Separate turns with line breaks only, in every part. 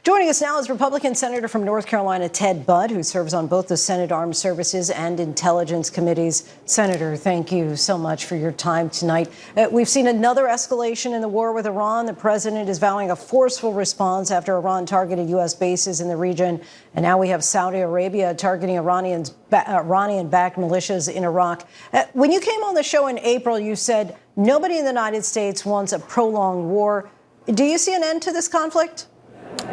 Joining us now is Republican Senator from North Carolina, Ted Budd, who serves on both the Senate Armed Services and Intelligence Committees. Senator, thank you so much for your time tonight. We've seen another escalation in the war with Iran. The president is vowing a forceful response after Iran targeted U.S. bases in the region. And now we have Saudi Arabia targeting Iranian-backed militias in Iraq. When you came on the show in April, you said nobody in the United States wants a prolonged war. Do you see an end to this conflict?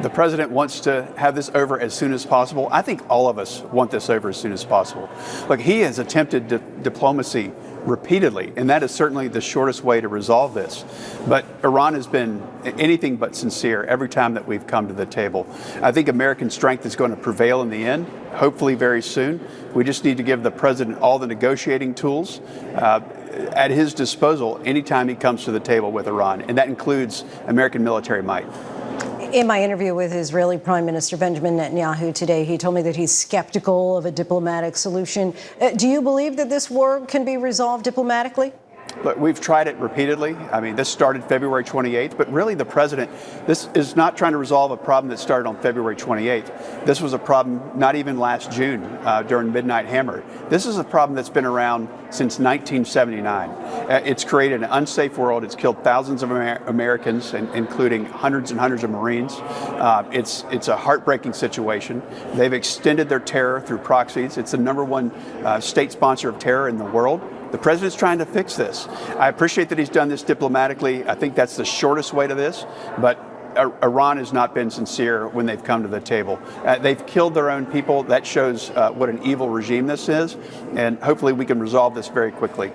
The president wants to have this over as soon as possible. I think all of us want this over as soon as possible. Look, he has attempted diplomacy repeatedly, and that is certainly the shortest way to resolve this. But Iran has been anything but sincere every time that we've come to the table. I think American strength is going to prevail in the end, hopefully very soon. We just need to give the president all the negotiating tools at his disposal anytime he comes to the table with Iran, and that includes American military might.
In my interview with Israeli Prime Minister Benjamin Netanyahu today, he told me that he's skeptical of a diplomatic solution. Do you believe that this war can be resolved diplomatically?
Look, we've tried it repeatedly. I mean, this started February 28th, but really the president, this is not trying to resolve a problem that started on February 28th. This was a problem not even last June during Midnight Hammer. This is a problem that's been around since 1979. It's created an unsafe world. It's killed thousands of Americans, including hundreds and hundreds of Marines. It's a heartbreaking situation. They've extended their terror through proxies. It's the #1 state sponsor of terror in the world. The president's trying to fix this. I appreciate that he's done this diplomatically. I think that's the shortest way to this, but Iran has not been sincere when they've come to the table. They've killed their own people. That shows what an evil regime this is, and hopefully we can resolve this very quickly.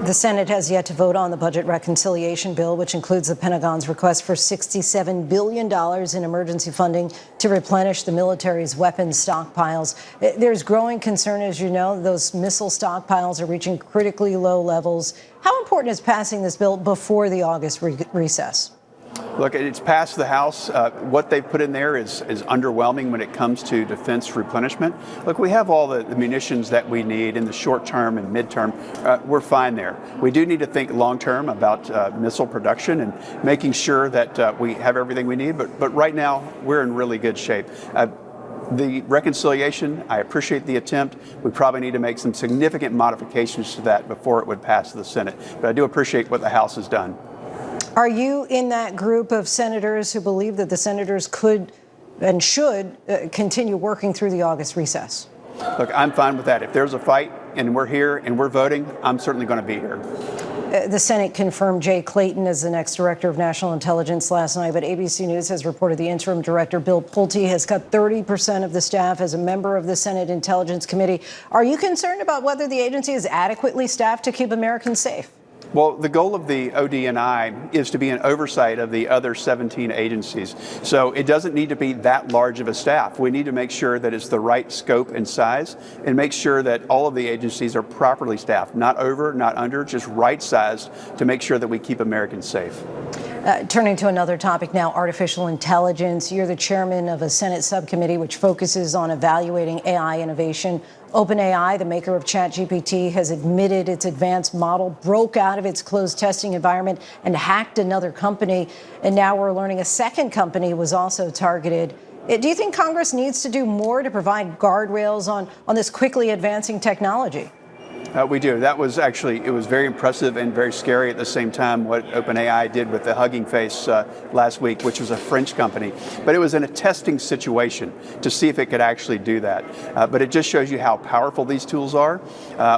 The Senate has yet to vote on the budget reconciliation bill, which includes the Pentagon's request for $67 billion in emergency funding to replenish the military's weapons stockpiles. There's growing concern, as you know, those missile stockpiles are reaching critically low levels. How important is passing this bill before the August recess?
Look, it's passed the House. What they've put in there is underwhelming when it comes to defense replenishment. Look, we have all the munitions that we need in the short term and midterm. We're fine there. We do need to think long term about missile production and making sure that we have everything we need. But right now, we're in really good shape. The reconciliation, I appreciate the attempt. We probably need to make some significant modifications to that before it would pass the Senate. But I do appreciate what the House has done.
Are you in that group of senators who believe that the senators could and should continue working through the August recess?
Look, I'm fine with that. If there's a fight and we're here and we're voting, I'm certainly going to be here.
The Senate confirmed Jay Clayton as the next director of national intelligence last night, but ABC News has reported the interim director, Bill Pulte, has cut 30% of the staff as a member of the Senate Intelligence Committee. Are you concerned about whether the agency is adequately staffed to keep Americans safe?
Well, the goal of the ODNI is to be an oversight of the other 17 agencies. So it doesn't need to be that large of a staff. We need to make sure that it's the right scope and size and make sure that all of the agencies are properly staffed, not over, not under, just right sized to make sure that we keep Americans safe.
Turning to another topic now, artificial intelligence. You're the chairman of a Senate subcommittee which focuses on evaluating AI innovation. OpenAI, the maker of ChatGPT, has admitted its advanced model broke out of its closed testing environment and hacked another company. And now we're learning a second company was also targeted. Do you think Congress needs to do more to provide guardrails on this quickly advancing technology?
We do. That was actually, it was very impressive and very scary at the same time what OpenAI did with the Hugging Face last week, which was a French company. But it was in a testing situation to see if it could actually do that. But it just shows you how powerful these tools are.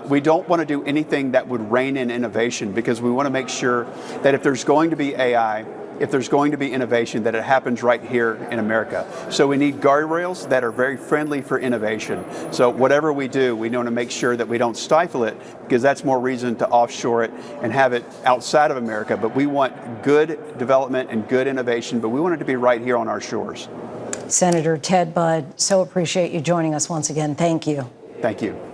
We don't want to do anything that would rein in innovation because we want to make sure that if there's going to be AI, if there's going to be innovation, that it happens right here in America. So we need guardrails that are very friendly for innovation. So whatever we do, we want to make sure that we don't stifle it because that's more reason to offshore it and have it outside of America. But we want good development and good innovation, but we want it to be right here on our shores.
Senator Ted Budd, so appreciate you joining us once again. Thank you.
Thank you.